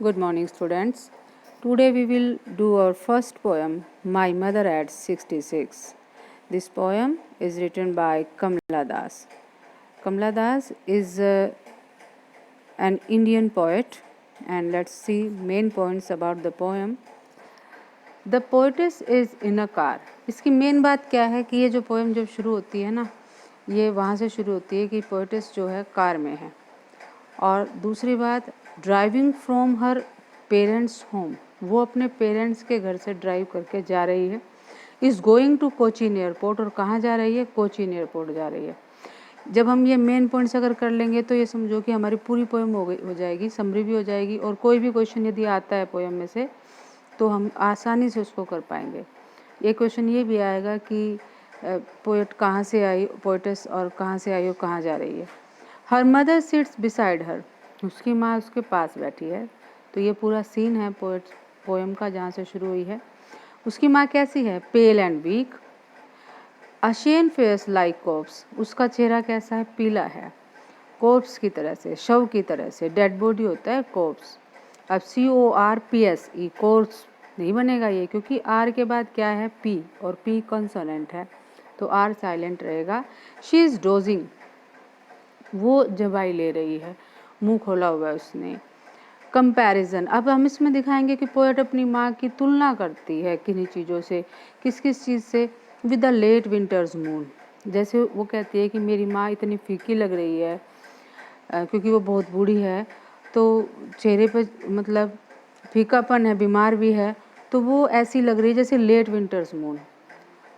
Good morning, students. Today we will do our first poem, My Mother at 66. This poem is written by Kamala Das. Kamala Das is an Indian poet, and let's see main points about the poem. The poetess is in a car. इसकी main बात क्या है कि ये जो poem जब शुरू होती है ना, ये वहाँ से शुरू होती है कि पोएटेस जो है कार में है। और दूसरी बात, driving from her parents home, वो अपने पेरेंट्स के घर से ड्राइव करके जा रही है। Is going to Cochin airport, और कहाँ जा रही है? कोचीन एयरपोर्ट जा रही है। जब हम ये मेन पॉइंट्स अगर कर लेंगे तो ये समझो कि हमारी पूरी पोएम हो जाएगी, समरी भी हो जाएगी, और कोई भी क्वेश्चन यदि आता है पोएम में से तो हम आसानी से उसको कर पाएंगे। एक क्वेश्चन ये भी आएगा कि पोएट कहाँ से आई, पोएटेस, और कहाँ से आई और कहाँ जा रही है। Her mother sits beside her, उसकी माँ उसके पास बैठी है। तो ये पूरा सीन है पोएम का जहाँ से शुरू हुई है। उसकी माँ कैसी है? Pale and weak, ashen face like corpse, उसका चेहरा कैसा है? पीला है, कोप्स की तरह से, शव की तरह से। डेड बॉडी होता है कोप्स। अब CORPS, कोर्स नहीं बनेगा ये, क्योंकि आर के बाद क्या है? पी, और पी कॉन्सोनेंट है तो आर साइलेंट रहेगा। शी इज़ डोजिंग, वो जवाई ले रही है, मुंह खोला हुआ है उसने। कंपैरिजन, अब हम इसमें दिखाएंगे कि पोएट अपनी माँ की तुलना करती है किन्हीं चीज़ों से। किस किस चीज़ से? With the late winter's moon, जैसे वो कहती है कि मेरी माँ इतनी फीकी लग रही है क्योंकि वो बहुत बूढ़ी है, तो चेहरे पर मतलब फीकापन है, बीमार भी है, तो वो ऐसी लग रही है जैसे लेट विंटर्स मून।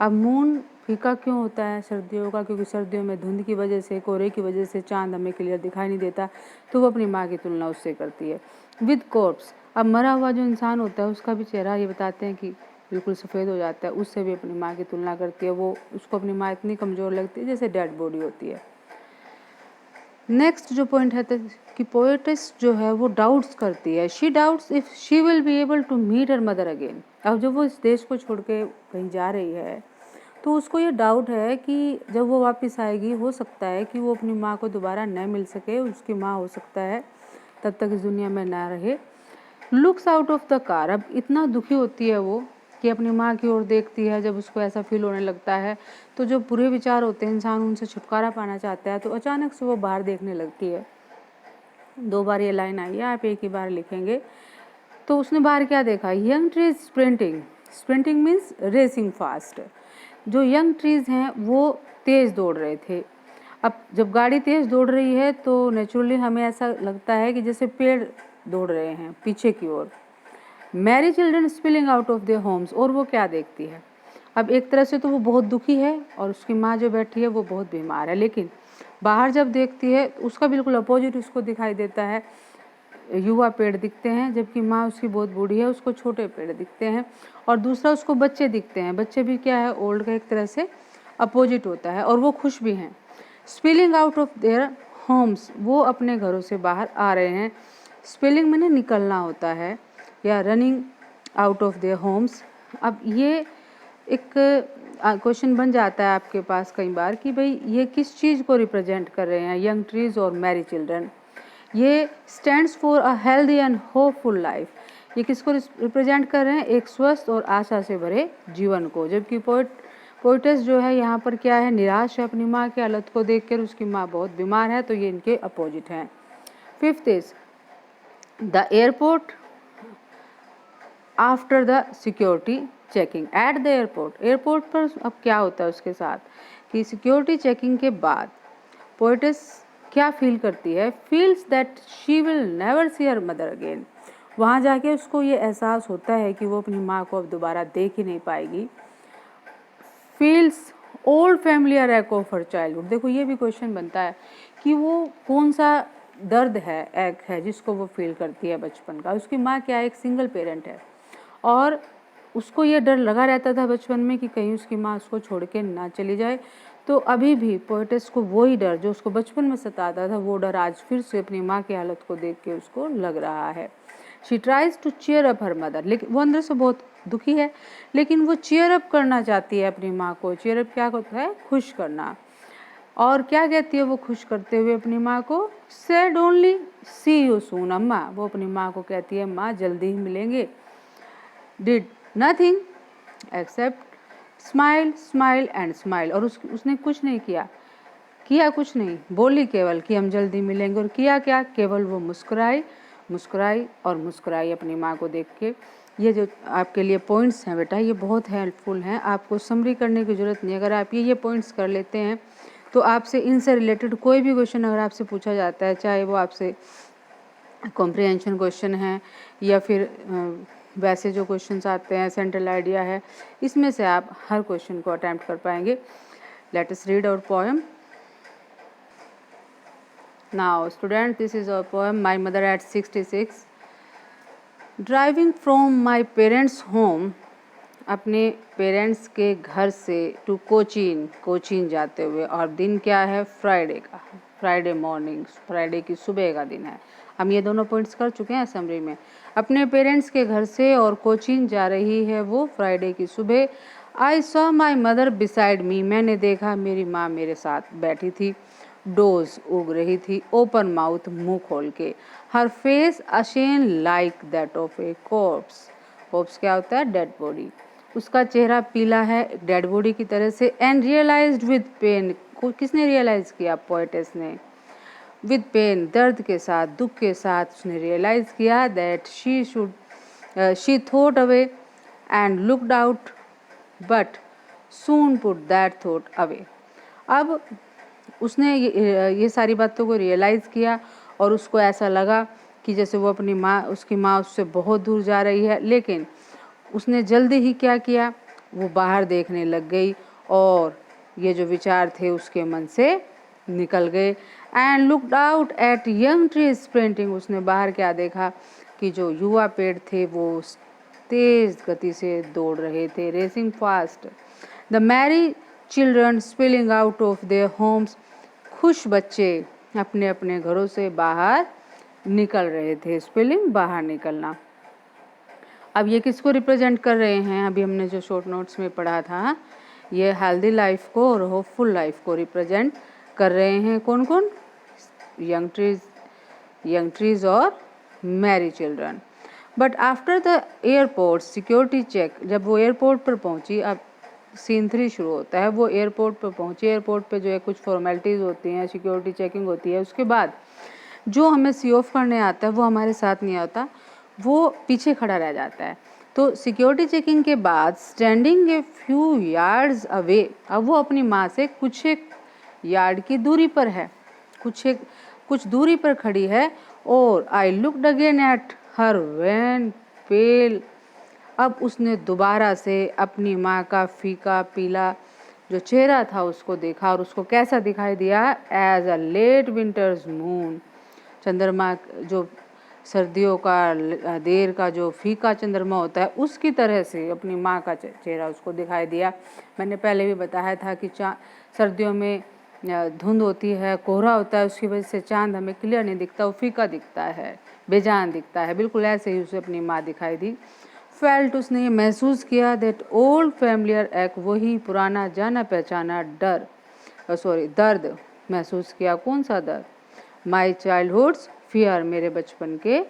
अब मून फीका क्यों होता है सर्दियों का? क्योंकि सर्दियों में धुंध की वजह से, कोहरे की वजह से चांद हमें क्लियर दिखाई नहीं देता, तो वो अपनी माँ की तुलना उससे करती है। विद कॉर्प्स, अब मरा हुआ जो इंसान होता है उसका भी चेहरा ये बताते हैं कि बिल्कुल सफ़ेद हो जाता है, उससे भी अपनी माँ की तुलना करती है। वो उसको अपनी माँ इतनी कमज़ोर लगती है जैसे डेड बॉडी होती है। नेक्स्ट जो पॉइंट है कि पोएटेस जो है वो डाउट्स करती है। She doubts if she will be able to meet her mother again. अब जब वो इस देश को छोड़ के कहीं जा रही है तो उसको ये डाउट है कि जब वो वापस आएगी हो सकता है कि वो अपनी माँ को दोबारा न मिल सके, उसकी माँ हो सकता है तब तक इस दुनिया में ना रहे। Looks out of the car, अब इतना दुखी होती है वो कि अपनी माँ की ओर देखती है। जब उसको ऐसा फील होने लगता है तो जो बुरे विचार होते हैं, इंसान उनसे छुटकारा पाना चाहता है, तो अचानक से वो बाहर देखने लगती है। 2 बार ये लाइन आई है, आप एक ही बार लिखेंगे। तो उसने बाहर क्या देखा? Young trees sprinting, sprinting means racing fast. जो यंग ट्रीज हैं वो तेज़ दौड़ रहे थे। अब जब गाड़ी तेज़ दौड़ रही है तो नेचुरली हमें ऐसा लगता है कि जैसे पेड़ दौड़ रहे हैं पीछे की ओर। Many children spilling out of their homes, और वो क्या देखती है? अब एक तरह से तो वो बहुत दुखी है और उसकी माँ जो बैठी है वो बहुत बीमार है, लेकिन बाहर जब देखती है तो उसका बिल्कुल अपोजिट उसको दिखाई देता है। युवा पेड़ दिखते हैं, जबकि माँ उसकी बहुत बूढ़ी है, उसको छोटे पेड़ दिखते हैं। और दूसरा उसको बच्चे दिखते हैं। बच्चे भी क्या है? ओल्ड का एक तरह से अपोजिट होता है, और वो खुश भी हैं। Spilling out of their Holmes, वो अपने घरों से बाहर आ रहे हैं। स्पिलिंग मैंने निकलना होता है, या running out of their Holmes. अब ये एक क्वेश्चन बन जाता है आपके पास कई बार कि भाई ये किस चीज़ को रिप्रेजेंट कर रहे हैं, यंग ट्रीज और मैरी चिल्ड्रन। ये stands for a healthy and hopeful life, ये किसको रिप्रेजेंट कर रहे हैं? एक स्वस्थ और आशा से भरे जीवन को। जबकि पोइटेस जो है यहाँ पर क्या है? निराश है अपनी माँ की हालत को देखकर, उसकी माँ बहुत बीमार है, तो ये इनके अपोजिट हैं। Fifth is the airport after the security checking at the airport. Airport पर अब क्या होता है उसके साथ कि सिक्योरिटी चेकिंग के बाद पोएटेस क्या फील करती है? Feels that she will never see her mother again. वहाँ जाके उसको ये एहसास होता है कि वो अपनी माँ को अब दोबारा देख ही नहीं पाएगी। फील्स ओल्ड फैमिलियर एक ऑफ हर चाइल्डहुड। देखो ये भी क्वेश्चन बनता है कि वो कौन सा दर्द है, एक है जिसको वो फील करती है बचपन का। उसकी माँ क्या है? एक सिंगल पेरेंट है, और उसको ये डर लगा रहता था बचपन में कि कहीं उसकी माँ उसको छोड़ के ना चली जाए। तो अभी भी पोएटेस को वही डर जो उसको बचपन में सताता था, वो डर आज फिर से अपनी माँ की हालत को देख के उसको लग रहा है। She tries to cheer up her mother, लेकिन वो अंदर से बहुत दुखी है, लेकिन वो चीयर अप करना चाहती है अपनी माँ को। चीयर अप क्या होता है? खुश करना। और क्या कहती है वो खुश करते हुए अपनी माँ को? Said only see you soon Amma, वो अपनी माँ को कहती है माँ जल्दी ही मिलेंगे। Did nothing accept smile smile and smile, और उसने कुछ नहीं किया कुछ नहीं, बोली केवल कि हम जल्दी मिलेंगे, और किया क्या, केवल वो मुस्कुराई और मुस्कुराई अपनी माँ को देख के। ये जो आपके लिए पॉइंट्स हैं बेटा, ये बहुत हेल्पफुल हैं, आपको समरी करने की ज़रूरत नहीं। अगर आप ये पॉइंट्स कर लेते हैं तो आपसे इनसे रिलेटेड कोई भी क्वेश्चन अगर आपसे पूछा जाता है, चाहे वो आपसे कॉम्प्रिहेंशन क्वेश्चन है या फिर वैसे जो क्वेश्चंस आते हैं, सेंट्रल आइडिया है, इसमें से आप हर क्वेश्चन को अटेम्प्ट कर पाएंगे। Let us read our poem. Now student, this is our poem My Mother at 66. Driving from my parents' home, अपने पेरेंट्स के घर से टू कोचीन जाते हुए, और दिन क्या है, फ्राइडे मॉर्निंग, फ्राइडे की सुबह का दिन है। हम ये दोनों पॉइंट्स कर चुके हैं समरी में। अपने पेरेंट्स के घर से और कोचीन जा रही है वो फ्राइडे की सुबह। I saw my mother beside me, मैंने देखा मेरी माँ मेरे साथ बैठी थी। डोज उग रही थी, ओपन माउथ मुंह खोल के। Her face ashen like that of a corpse क्या होता है, डेड बॉडी। उसका चेहरा पीला है डेड बॉडी की तरह से। एंड रियलाइज्ड विद पेन, किसने रियलाइज किया, पोएटेस ने। विद पेन, दर्द के साथ, दुख के साथ उसने रियलाइज किया that she thought away and looked out but soon put that thought away. अब उसने ये सारी बातों को रियलाइज़ किया और उसको ऐसा लगा कि जैसे वो अपनी माँ, उसकी माँ उससे बहुत दूर जा रही है, लेकिन उसने जल्दी ही क्या किया, वो बाहर देखने लग गई और ये जो विचार थे उसके मन से निकल गए। And looked out at young trees sprinting, उसने बाहर क्या देखा कि जो युवा पेड़ थे वो तेज गति से दौड़ रहे थे, racing fast. The Mary children spilling out of their Holmes, खुश बच्चे अपने अपने घरों से बाहर निकल रहे थे। स्पेलिंग बाहर निकलना। अब ये किसको रिप्रेजेंट कर रहे हैं, अभी हमने जो शॉर्ट नोट्स में पढ़ा था, ये हेल्दी लाइफ को और होपफुल लाइफ को रिप्रेजेंट कर रहे हैं। कौन कौन, यंग ट्रीज और merry children. But after the airport security check, जब वो एयरपोर्ट पर पहुंची, अब सीन 3 शुरू होता है। वो एयरपोर्ट पर पहुंची, एयरपोर्ट पे जो है कुछ फॉर्मेलिटीज़ होती हैं, सिक्योरिटी चेकिंग होती है। उसके बाद जो हमें सी ऑफ करने आता है वो हमारे साथ नहीं आता, वो पीछे खड़ा रह जाता है। तो सिक्योरिटी चेकिंग के बाद standing a few yards away, अब वो अपनी माँ से कुछ एक यार्ड की दूरी पर है, कुछ दूरी पर खड़ी है। और I looked again at her when pale, अब उसने दोबारा से अपनी माँ का फीका पीला जो चेहरा था उसको देखा, और उसको कैसा दिखाई दिया, as a late winter's moon, चंद्रमा, जो सर्दियों का देर का जो फीका चंद्रमा होता है उसकी तरह से अपनी माँ का चेहरा उसको दिखाई दिया। मैंने पहले भी बताया था कि सर्दियों में धुंध होती है, कोहरा होता है, उसकी वजह से चांद हमें क्लियर नहीं दिखता, वो फीका दिखता है, बेजान दिखता है। बिल्कुल ऐसे ही उसे अपनी माँ दिखाई दी। फेल्ट, उसने ये महसूस किया, दैट ओल्ड फैमिलियर एक, वही पुराना जाना पहचाना दर्द महसूस किया। कौन सा दर्द, माई चाइल्डहुड्स फियर, मेरे बचपन के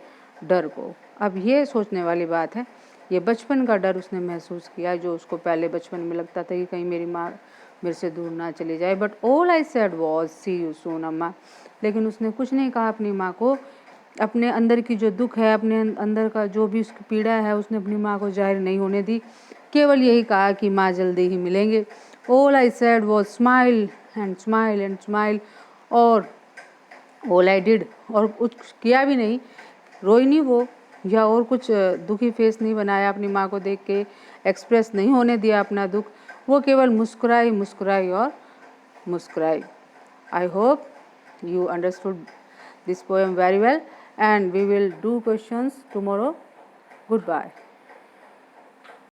डर को। अब ये सोचने वाली बात है, ये बचपन का डर उसने महसूस किया, जो उसको पहले बचपन में लगता था कि कहीं मेरी माँ मेरे से दूर ना चली जाए। But all I said was see you soon Amma, लेकिन उसने कुछ नहीं कहा अपनी माँ को। अपने अंदर की जो दुख है, अपने अंदर का जो भी उसकी पीड़ा है, उसने अपनी माँ को जाहिर नहीं होने दी, केवल यही कहा कि माँ जल्दी ही मिलेंगे। All I said was smile and smile, और ऑल आई डिड, और कुछ किया भी नहीं, रोई नहीं वो, या और कुछ दुखी फेस नहीं बनाया अपनी माँ को देख के, एक्सप्रेस नहीं होने दिया अपना दुख, वो केवल मुस्कुराई और मुस्कुराई। I hope you understood this poem very well, and we will do questions tomorrow. Goodbye.